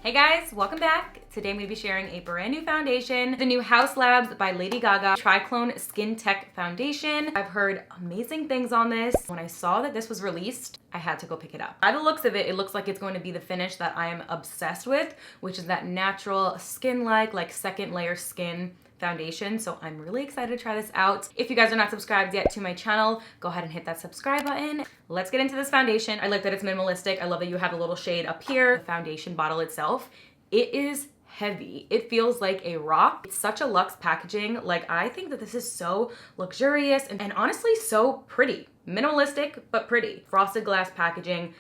Hey guys, welcome back. Today I'm going to be sharing a brand new foundation, the new HAUS Labs by Lady Gaga Triclone Skin Tech Foundation. I've heard amazing things on this. When I saw that this was released, I had to go pick it up. By the looks of it, it looks like it's going to be the finish that I am obsessed with, which is that natural skin-like, like second layer skin foundation. So I'm really excited to try this out. If you guys are not subscribed yet to my channel, go ahead and hit that subscribe button. Let's get into this foundation. I like that it's minimalistic. I love that you have a little shade up here. The foundation bottle itself, it is heavy. It feels like a rock. It's such a luxe packaging. Like, I think that this is so luxurious and honestly so pretty. Minimalistic, but pretty. Frosted glass packaging,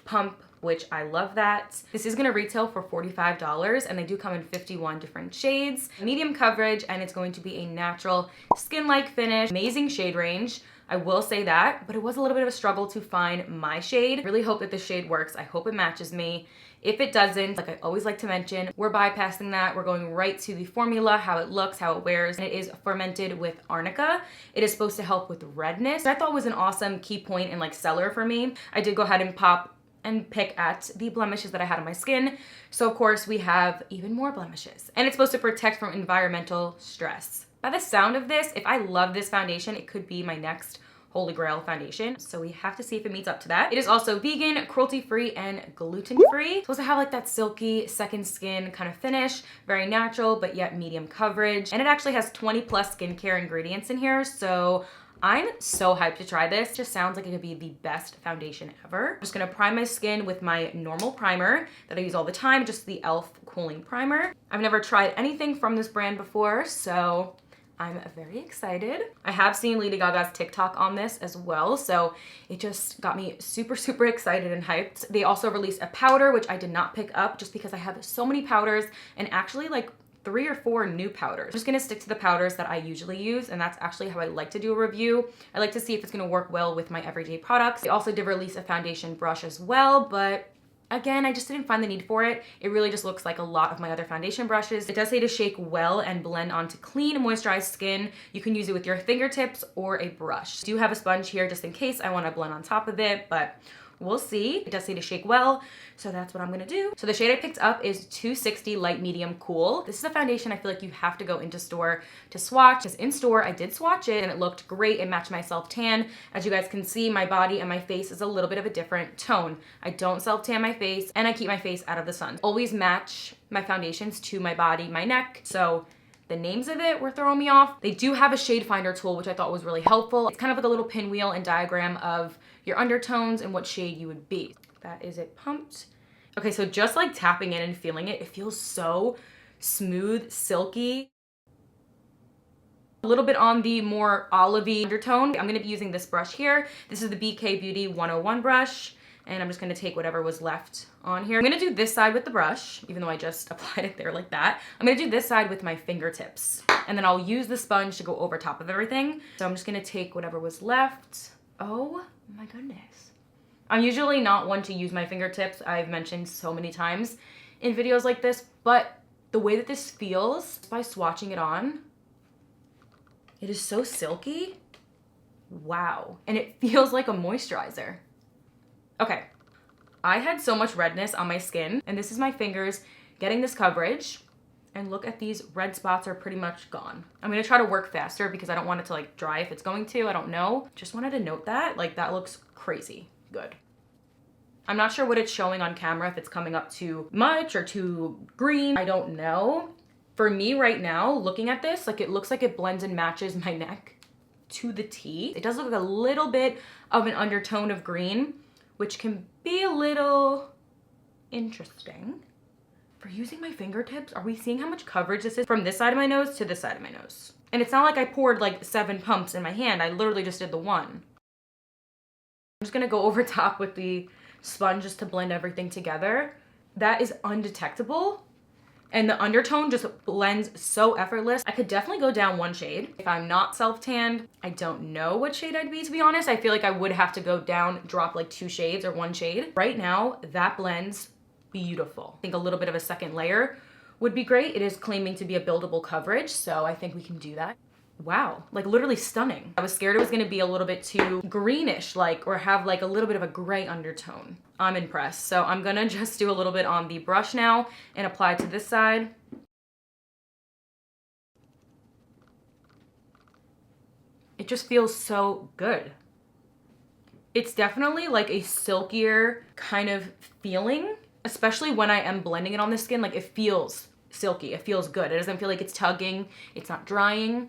pump, which I love that. This is gonna retail for $45 and they do come in 51 different shades. Medium coverage, and it's going to be a natural skin-like finish. Amazing shade range, I will say that, but it was a little bit of a struggle to find my shade. I really hope that this shade works. I hope it matches me. If it doesn't, like I always like to mention, we're bypassing that. We're going right to the formula, how it looks, how it wears, and it is fermented with arnica. It is supposed to help with redness. I thought was an awesome key point and like seller for me. I did go ahead and pop and pick at the blemishes that I had on my skin. So of course we have even more blemishes. And it's supposed to protect from environmental stress. By the sound of this, if I love this foundation, it could be my next holy grail foundation. So we have to see if it meets up to that. It is also vegan, cruelty-free, and gluten-free. It's supposed to have like that silky second skin kind of finish, very natural, but yet medium coverage. And it actually has 20 plus skincare ingredients in here. So I'm so hyped to try this. It just sounds like it could be the best foundation ever. I'm just gonna prime my skin with my normal primer that I use all the time, just the e.l.f. cooling primer. I've never tried anything from this brand before, so I'm very excited. I have seen Lady Gaga's TikTok on this as well, so it just got me super excited and hyped. They also released a powder, which I did not pick up just because I have so many powders and actually like 3 or 4 new powders. I'm just gonna stick to the powders that I usually use, and that's actually how I like to do a review. I like to see if it's gonna work well with my everyday products. They also did release a foundation brush as well, but again, I just didn't find the need for it. It really just looks like a lot of my other foundation brushes. It does say to shake well and blend onto clean, moisturized skin. You can use it with your fingertips or a brush. I do have a sponge here just in case I wanna blend on top of it, but we'll see. It does say to shake well, so that's what I'm gonna do. So the shade I picked up is 260 Light Medium Cool. This is a foundation I feel like you have to go into store to swatch, because in store I did swatch it and it looked great. It matched my self-tan. As you guys can see, my body and my face is a little bit of a different tone. I don't self-tan my face and I keep my face out of the sun. Always match my foundations to my body, my neck. So the names of it were throwing me off. They do have a shade finder tool, which I thought was really helpful. It's kind of like a little pinwheel and diagram of your undertones and what shade you would be. That is it pumped. Okay, so just like tapping in and feeling it, it feels so smooth, silky. A little bit on the more olivey undertone. I'm gonna be using this brush here. This is the BK Beauty 101 brush. And I'm just gonna take whatever was left on here. I'm gonna do this side with the brush, even though I just applied it there like that. I'm gonna do this side with my fingertips. And then I'll use the sponge to go over top of everything. So I'm just gonna take whatever was left. Oh my goodness. I'm usually not one to use my fingertips. I've mentioned so many times in videos like this, but the way that this feels by swatching it on, it is so silky. Wow. And it feels like a moisturizer. Okay, I had so much redness on my skin, and this is my fingers getting this coverage, and look at these red spots are pretty much gone. I'm gonna try to work faster because I don't want it to like dry if it's going to, I don't know. Just wanted to note that, like that looks crazy good. I'm not sure what it's showing on camera, if it's coming up too much or too green, I don't know. For me right now, looking at this, like it looks like it blends and matches my neck to the T. It does look like a little bit of an undertone of green, which can be a little interesting. For using my fingertips, are we seeing how much coverage this is from this side of my nose to this side of my nose? And it's not like I poured like 7 pumps in my hand. I literally just did the one. I'm just gonna go over top with the sponge just to blend everything together. That is undetectable. And the undertone just blends so effortless. I could definitely go down 1 shade. If I'm not self-tanned, I don't know what shade I'd be, to be honest. I feel like I would have to go down, drop like 2 shades or 1 shade. Right now, that blends beautiful. I think a little bit of a second layer would be great. It is claiming to be a buildable coverage, so I think we can do that. wow, like literally stunning. I was scared it was gonna be a little bit too greenish, like, or have like a little bit of a gray undertone. I'm impressed. So I'm gonna just do a little bit on the brush now and apply to this side. It just feels so good. It's definitely like a silkier kind of feeling, especially when I am blending it on the skin. Like it feels silky, it feels good. It doesn't feel like it's tugging, it's not drying.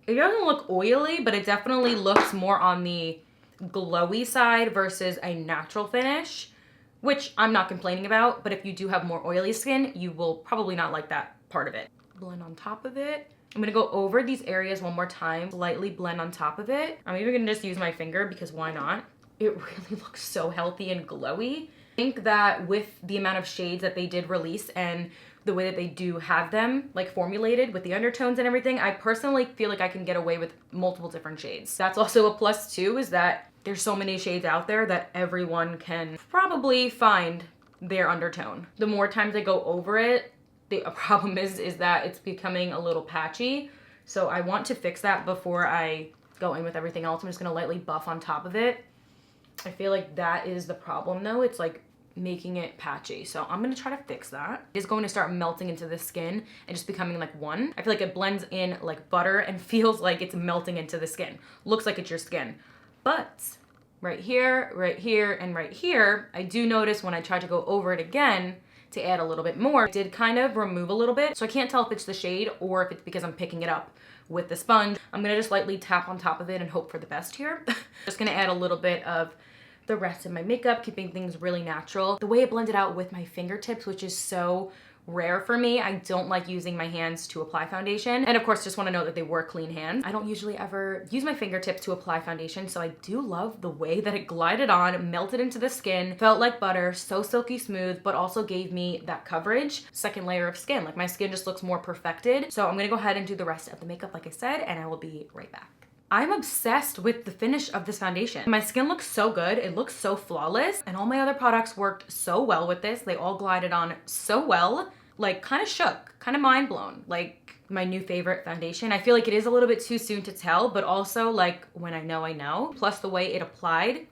It doesn't look oily, but it definitely looks more on the glowy side versus a natural finish, which I'm not complaining about, but if you do have more oily skin, you will probably not like that part of it. Blend on top of it. I'm gonna go over these areas one more time, lightly blend on top of it. I'm even gonna just use my finger because why not? It really looks so healthy and glowy. I think that with the amount of shades that they did release and the way that they do have them like formulated with the undertones and everything, I personally feel like I can get away with multiple different shades. That's also a plus too, is that there's so many shades out there that everyone can probably find their undertone. The more times I go over it, the problem is that it's becoming a little patchy. So I want to fix that before I go in with everything else. I'm just gonna lightly buff on top of it. I feel like that is the problem though. It's like making it patchy. So I'm gonna try to fix that. It's going to start melting into the skin and just becoming like one. I feel like it blends in like butter and feels like it's melting into the skin. Looks like it's your skin. But right here, and right here, I do notice when I try to go over it again to add a little bit more, it did kind of remove a little bit. So I can't tell if it's the shade or if it's because I'm picking it up with the sponge. I'm gonna just lightly tap on top of it and hope for the best here. Just gonna add a little bit of the rest of my makeup, keeping things really natural. The way it blended out with my fingertips, which is so rare for me. I don't like using my hands to apply foundation. And of course, just wanna note that they were clean hands. I don't usually ever use my fingertips to apply foundation, so I do love the way that it glided on, melted into the skin, felt like butter, so silky smooth, but also gave me that coverage, second layer of skin. Like my skin just looks more perfected. So I'm gonna go ahead and do the rest of the makeup like I said, and I will be right back. I'm obsessed with the finish of this foundation. My skin looks so good. It looks so flawless. And all my other products worked so well with this. They all glided on so well. Like kind of shook, kind of mind blown. Like my new favorite foundation. I feel like it is a little bit too soon to tell, but also like when I know. Plus the way it applied,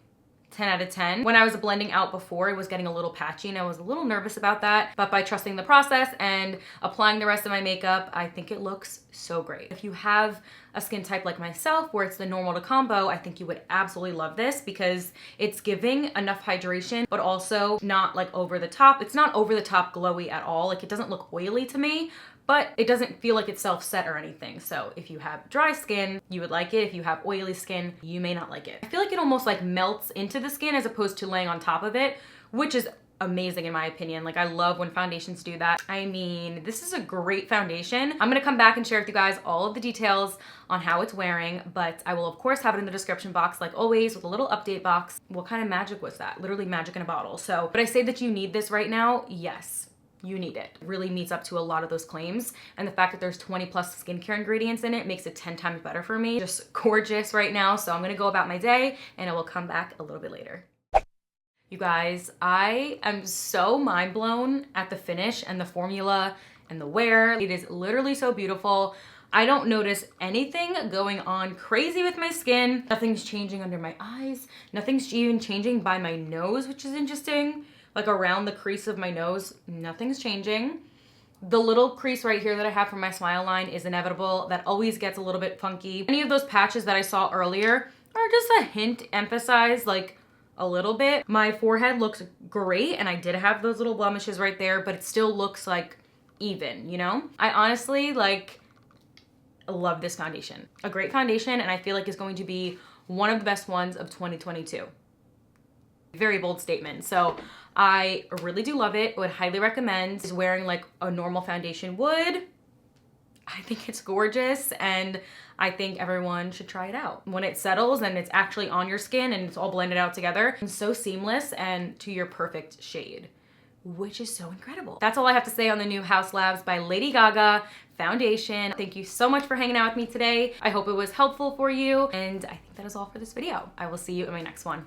10 out of 10. When I was blending out before, it was getting a little patchy and I was a little nervous about that. But by trusting the process and applying the rest of my makeup, I think it looks so great. If you have a skin type like myself where it's the normal to combo, I think you would absolutely love this because it's giving enough hydration, but also not like over the top. It's not over the top glowy at all. Like it doesn't look oily to me, but it doesn't feel like it's self-set or anything. So if you have dry skin, you would like it. If you have oily skin, you may not like it. I feel like it almost like melts into the skin as opposed to laying on top of it, which is amazing in my opinion. Like I love when foundations do that. I mean, this is a great foundation. I'm gonna come back and share with you guys all of the details on how it's wearing, but I will of course have it in the description box like always with a little update box. What kind of magic was that? Literally magic in a bottle. So, but I say that you need this right now, yes. You need it. It really meets up to a lot of those claims. And the fact that there's 20 plus skincare ingredients in it makes it 10 times better for me. Just gorgeous right now. So I'm gonna go about my day and I will come back a little bit later. You guys, I am so mind blown at the finish and the formula and the wear. It is literally so beautiful. I don't notice anything going on crazy with my skin. Nothing's changing under my eyes. Nothing's even changing by my nose, which is interesting. Like around the crease of my nose, nothing's changing. The little crease right here that I have from my smile line is inevitable. That always gets a little bit funky. Any of those patches that I saw earlier are just a hint emphasized, like a little bit. My forehead looks great and I did have those little blemishes right there, but it still looks like even, you know? I honestly like love this foundation. A great foundation, and I feel like it's going to be one of the best ones of 2022. Very bold statement. So I really do love it. Would highly recommend. Is wearing like a normal foundation would. I think it's gorgeous and I think everyone should try it out. When it settles and it's actually on your skin and it's all blended out together, it's so seamless and to your perfect shade, which is so incredible. That's all I have to say on the new Haus Labs by Lady Gaga foundation. Thank you so much for hanging out with me today. I hope it was helpful for you, and I think that is all for this video. I will see you in my next one.